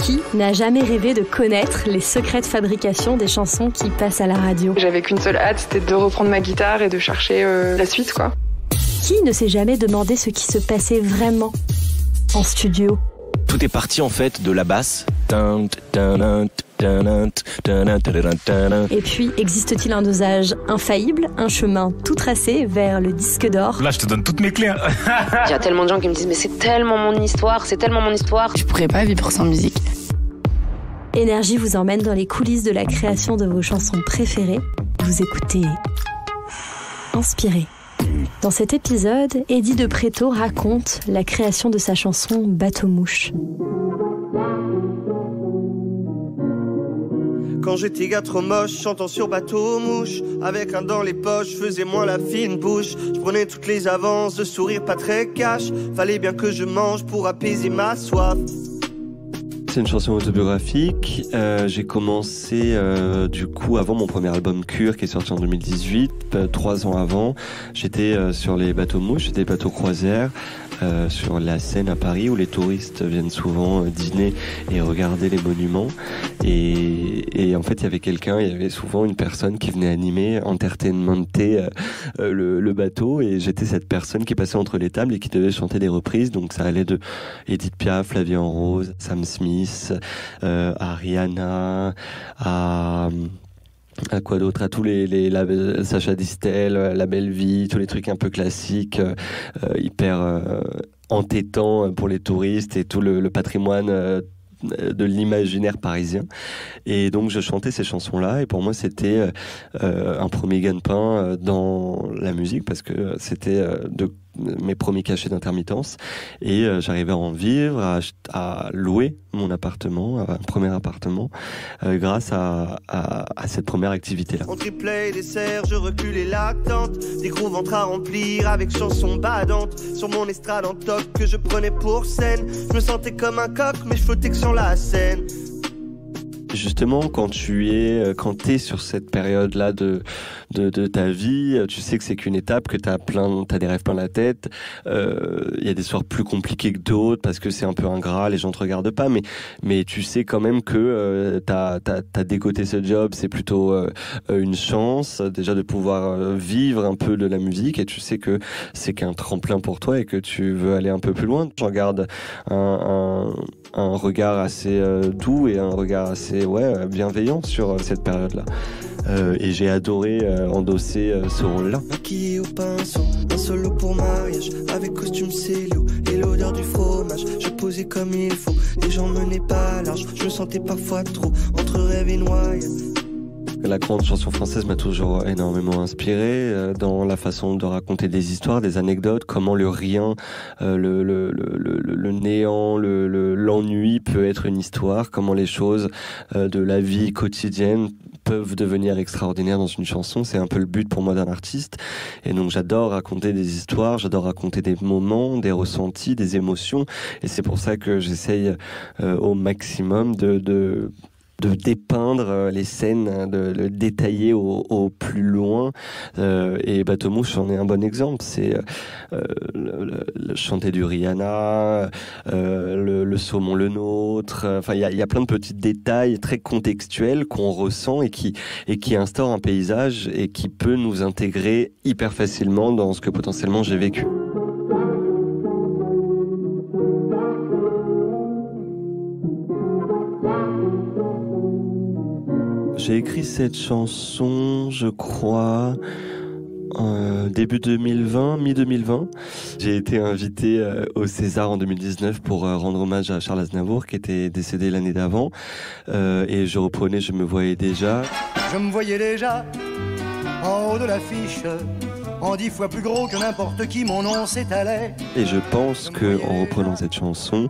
Qui n'a jamais rêvé de connaître les secrets de fabrication des chansons qui passent à la radio? J'avais qu'une seule hâte, c'était de reprendre ma guitare et de chercher la suite, quoi. Qui ne s'est jamais demandé ce qui se passait vraiment en studio? Tout est parti en fait de la basse. Et puis, existe-t-il un dosage infaillible, un chemin tout tracé vers le disque d'or? Là, je te donne toutes mes clés. Il y a tellement de gens qui me disent mais c'est tellement mon histoire, c'est tellement mon histoire. Je pourrais pas vivre sans musique. Énergie vous emmène dans les coulisses de la création de vos chansons préférées. Vous écoutez Inspiré. Dans cet épisode, Eddie de Pretto raconte la création de sa chanson Bateau-mouche. Quand j'étais gars trop moche, chantant sur bateau-mouche, avec un dans les poches, je faisais moins la fine bouche. Je prenais toutes les avances, de sourire pas très cash. Fallait bien que je mange pour apaiser ma soif. C'est une chanson autobiographique. J'ai commencé du coup avant mon premier album Cure qui est sorti en 2018, 3 ans avant. J'étais sur les bateaux-mouches, j'étais des bateaux croisières. Sur la Seine à Paris où les touristes viennent souvent dîner et regarder les monuments et en fait il y avait souvent une personne qui venait animer, entertainmenter le bateau et j'étais cette personne qui passait entre les tables et qui devait chanter des reprises, donc ça allait de Edith Piaf, La Vie en Rose, Sam Smith, à Rihanna, à quoi d'autre, à tous les Sacha Distel, La Belle Vie, tous les trucs un peu classiques, hyper entêtants pour les touristes et tout le patrimoine de l'imaginaire parisien. Et donc je chantais ces chansons-là et pour moi c'était un premier gagne-pain dans la musique parce que c'était de mes premiers cachets d'intermittence et j'arrivais à en vivre, à louer mon appartement, un premier appartement grâce à cette première activité-là. On triplait les serres, je reculais l'attente, des gros ventres à remplir avec chansons badantes sur mon estrade en toc que je prenais pour scène. Je me sentais comme un coq mais je flottais que sur la scène. Justement, quand t'es sur cette période-là de ta vie, tu sais que c'est qu'une étape, que t'as des rêves plein la tête. Il y a des soirs plus compliqués que d'autres parce que c'est un peu ingrat, les gens te regardent pas, mais tu sais quand même que t'as décoté ce job, c'est plutôt une chance déjà de pouvoir vivre un peu de la musique et tu sais que c'est qu'un tremplin pour toi et que tu veux aller un peu plus loin. J'en garde un regard assez doux et un regard assez bienveillant sur cette période-là. Et j'ai adoré endosser ce rôle-là. Maquillé au pinceau, un solo pour mariage, avec costume Célio et l'odeur du fromage. Je posais comme il faut, les gens menaient pas large. Je me sentais parfois trop entre rêve et noyade. La grande chanson française m'a toujours énormément inspiré dans la façon de raconter des histoires, des anecdotes, comment le rien, le néant, l'ennui peut être une histoire, comment les choses de la vie quotidienne peuvent devenir extraordinaires dans une chanson. C'est un peu le but pour moi d'un artiste. Et donc j'adore raconter des histoires, j'adore raconter des moments, des ressentis, des émotions. Et c'est pour ça que j'essaye au maximum de dépeindre les scènes, de le détailler au plus loin. Et Bateau-mouche en est un bon exemple. C'est le chanter du Rihanna, le saumon le nôtre. Enfin, il y a plein de petits détails très contextuels qu'on ressent et qui instaurent un paysage et qui peut nous intégrer hyper facilement dans ce que potentiellement j'ai vécu. J'ai écrit cette chanson, je crois, début 2020, mi-2020. J'ai été invité au César en 2019 pour rendre hommage à Charles Aznavour qui était décédé l'année d'avant. Et je reprenais Je me voyais déjà. Je me voyais déjà en haut de l'affiche, en 10 fois plus gros que n'importe qui, mon nom s'étalait. Et je pense qu'en reprenant cette chanson,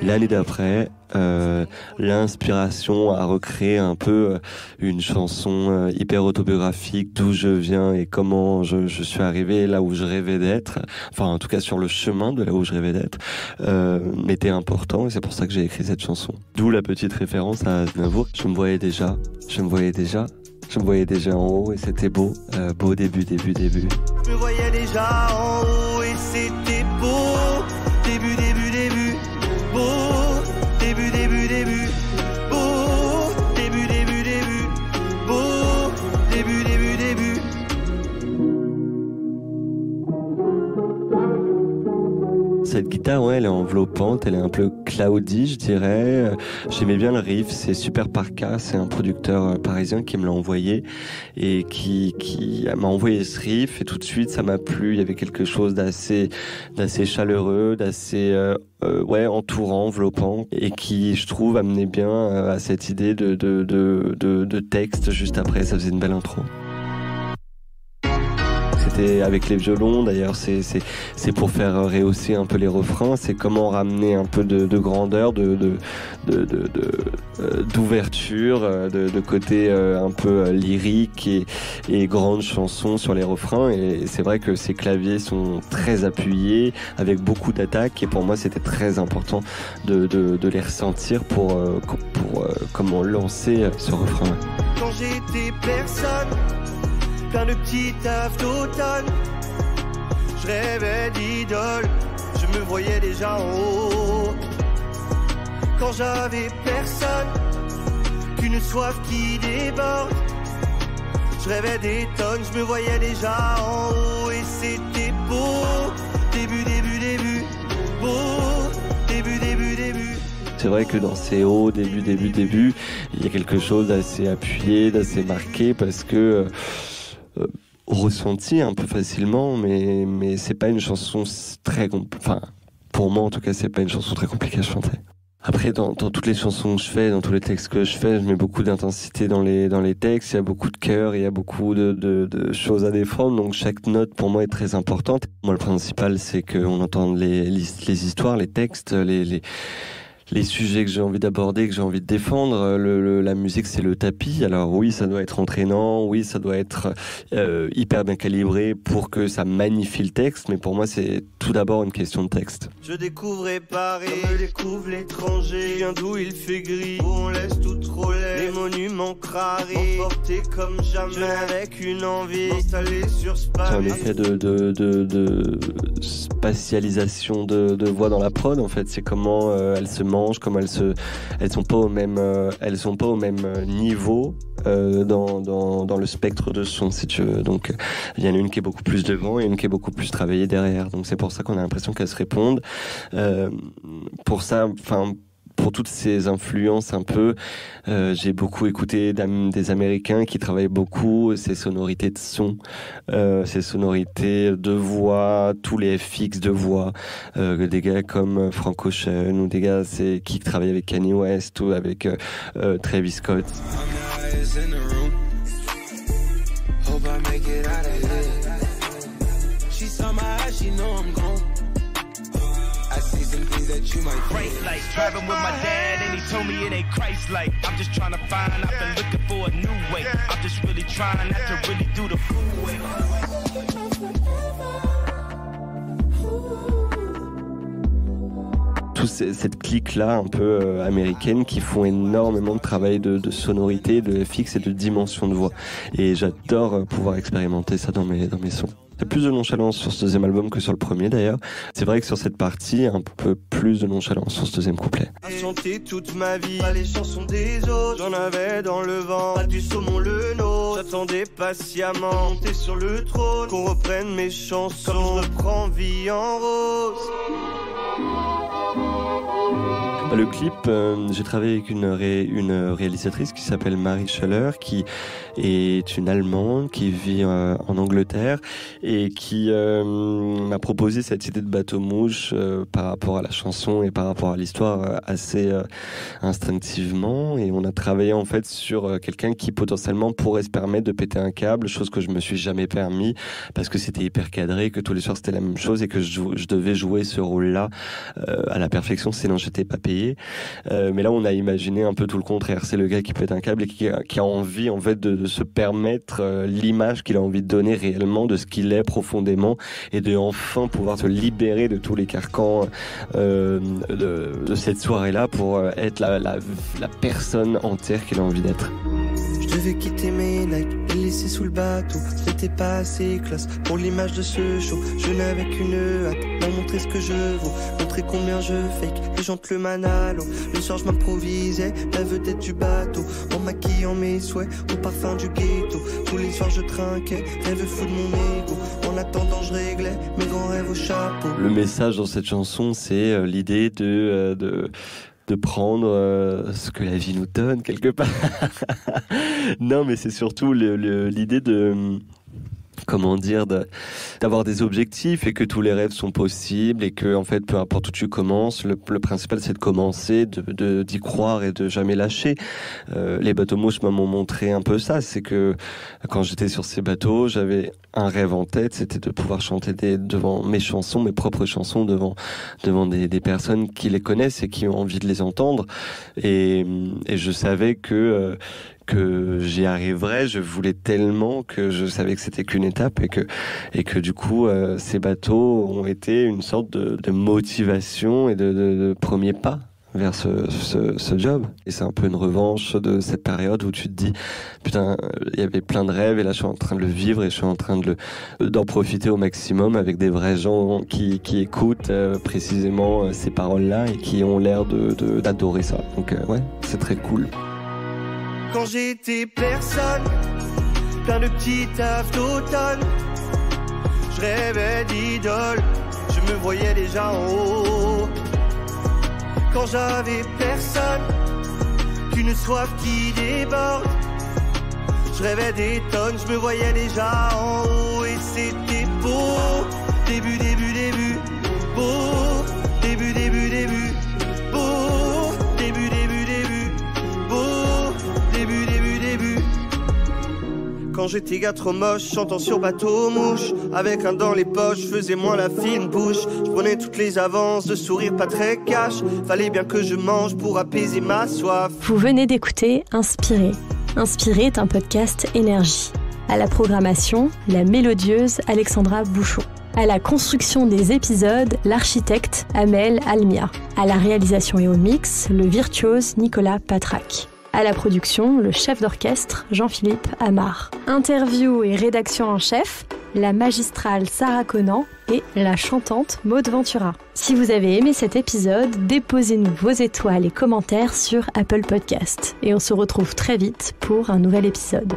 l'année d'après, l'inspiration à recréer un peu une chanson hyper autobiographique d'où je viens et comment je suis arrivé là où je rêvais d'être, enfin en tout cas sur le chemin de là où je rêvais d'être, était important et c'est pour ça que j'ai écrit cette chanson. D'où la petite référence à Aznavour. Je me voyais déjà en haut et c'était beau, beau début. Je me voyais déjà en haut et c'était beau, début, beau, début. début, début. Oh, début, début, début. Oh, début, début, début. Cette guitare, ouais, elle est enveloppante, elle est un peu cloudy, je dirais. J'aimais bien le riff, c'est Super Parka, c'est un producteur parisien qui me l'a envoyé et qui m'a envoyé ce riff et tout de suite ça m'a plu. Il y avait quelque chose d'assez chaleureux, d'assez entourant, enveloppant et qui, je trouve, amenait bien à cette idée de texte juste après. Ça faisait une belle intro. C'était avec les violons, d'ailleurs c'est pour faire rehausser un peu les refrains, c'est comment ramener un peu de grandeur, d'ouverture, de côté un peu lyrique et grande chanson sur les refrains. Et c'est vrai que ces claviers sont très appuyés, avec beaucoup d'attaques, et pour moi c'était très important de les ressentir pour comment lancer ce refrain. Quand j'étais personne, plein de petits tafs d'automne, je rêvais d'idole, je me voyais déjà en haut. Quand j'avais personne, qu'une soif qui déborde, je rêvais des tonnes, je me voyais déjà en haut. Et c'était beau, début, début, début, beau, début, début, début. C'est vrai que dans ces hauts, début, il y a quelque chose d'assez appuyé, d'assez marqué, parce que ressenti un peu facilement, mais c'est pas une chanson très enfin, pour moi en tout cas, c'est pas une chanson très compliquée à chanter. Après, dans toutes les chansons que je fais, dans tous les textes que je fais, je mets beaucoup d'intensité dans les textes, il y a beaucoup de cœur, il y a beaucoup de choses à défendre, donc chaque note pour moi est très importante. Moi, le principal, c'est qu'on entende les histoires, les textes, les sujets que j'ai envie d'aborder, que j'ai envie de défendre. La musique, c'est le tapis. Alors oui, ça doit être entraînant, oui, ça doit être hyper bien calibré pour que ça magnifie le texte, mais pour moi, c'est tout d'abord une question de texte. Je découvrais Paris, comme je découvre l'étranger. Je viens d'où il fait gris, où on laisse tout trop laid. Les monuments crarés, emportés comme jamais, avec une envie installée sur ce pavé. C'est un effet de spatialisation de voix dans la prod, en fait. C'est comment elle se mange, comme elles sont pas au même niveau dans le spectre de son, si tu veux. Donc il y en a une qui est beaucoup plus devant et une qui est beaucoup plus travaillée derrière. Donc c'est pour ça qu'on a l'impression qu'elles se répondent. Pour ça, enfin, pour toutes ces influences un peu, j'ai beaucoup écouté des Américains qui travaillent beaucoup ces sonorités de son, ces sonorités de voix, tous les FX de voix, des gars comme Frank Ocean ou des gars qui travaillent avec Kanye West ou avec Travis Scott. Like driving with my dad and he told me it ain't Christ-like. I'm just trying to find, I've been looking for a new way. I'm just really trying not to really do the fool way. Toute cette clique-là un peu américaine qui font énormément de travail de sonorité, de FX et de dimension de voix. Et j'adore pouvoir expérimenter ça dans mes sons. Il y a plus de nonchalance sur ce deuxième album que sur le premier d'ailleurs. C'est vrai que sur cette partie, un peu plus de nonchalance sur ce deuxième couplet. À chanter toute ma vie, pas les chansons des autres. J'en avais dans le vent, pas du saumon le nôtre. J'attendais patiemment, monter sur le trône, qu'on reprenne mes chansons, comme je reprends Vie en rose. Le clip, j'ai travaillé avec une réalisatrice qui s'appelle Marie Schaller, qui est une Allemande qui vit en Angleterre et qui m'a proposé cette idée de bateau-mouche par rapport à la chanson et par rapport à l'histoire assez instinctivement. Et on a travaillé en fait sur quelqu'un qui potentiellement pourrait se permettre de péter un câble, chose que je me suis jamais permis parce que c'était hyper cadré, que tous les soirs c'était la même chose et que je devais jouer ce rôle-là à la perfection, sinon j'étais pas payé. Mais là on a imaginé un peu tout le contraire, c'est le gars qui pète un câble et qui a envie en fait de se permettre l'image qu'il a envie de donner réellement de ce qu'il est profondément et de enfin pouvoir se libérer de tous les carcans de cette soirée-là pour être la personne entière qu'il a envie d'être. Je Je devais quitter mes Nike et les laisser sous le bateau. C'était pas assez classe pour l'image de ce show. Je n'avais qu'une hâte, leur montrer ce que je vaux, montrer combien je fake les gentleman à l'eau. Le soir je m'improvisais la vedette du bateau, en maquillant mes souhaits au parfum du ghetto. Tous les soirs je trinquais, rêve fou de mon ego. En attendant je réglais mes grands rêves au chapeau. Le message dans cette chanson, c'est l'idée de prendre ce que la vie nous donne quelque part. Non, mais c'est surtout l'idée d'avoir des objectifs et que tous les rêves sont possibles et que, en fait, peu importe où tu commences, le principal c'est de commencer, d'y croire et de jamais lâcher. Les bateaux mouches m'ont montré un peu ça, c'est que quand j'étais sur ces bateaux, j'avais un rêve en tête, c'était de pouvoir chanter devant mes chansons, mes propres chansons, devant des personnes qui les connaissent et qui ont envie de les entendre. Et je savais que j'y arriverais, je voulais tellement que je savais que c'était qu'une étape et que du coup ces bateaux ont été une sorte de motivation et de premier pas vers ce job. Et c'est un peu une revanche de cette période où tu te dis putain, il y avait plein de rêves et là je suis en train de le vivre et je suis en train d'en profiter au maximum avec des vrais gens qui écoutent précisément ces paroles-là et qui ont l'air d'adorer ça. Donc ouais, c'est très cool. Quand j'étais personne, plein de petits tafs d'automne, je rêvais d'idole, je me voyais déjà en haut. Quand j'avais personne, qu'une soif qui déborde, je rêvais des tonnes, je me voyais déjà en haut. Et c'était beau, début, beau, début, beau, début, beau, début. Quand j'étais gars trop moche, chantant sur bateau mouche, avec un dans les poches, je faisais moins la fine bouche. Je prenais toutes les avances, de sourire pas très cash. Fallait bien que je mange pour apaiser ma soif. Vous venez d'écouter Inspiré. Inspiré est un podcast énergie. À la programmation, la mélodieuse Alexandra Bouchon. À la construction des épisodes, l'architecte Amel Almia. À la réalisation et au mix, le virtuose Nicolas Patrac. À la production, le chef d'orchestre Jean-Philippe Amar. Interview et rédaction en chef, la magistrale Sarah Conan et la chantante Maud Ventura. Si vous avez aimé cet épisode, déposez-nous vos étoiles et commentaires sur Apple Podcast. Et on se retrouve très vite pour un nouvel épisode.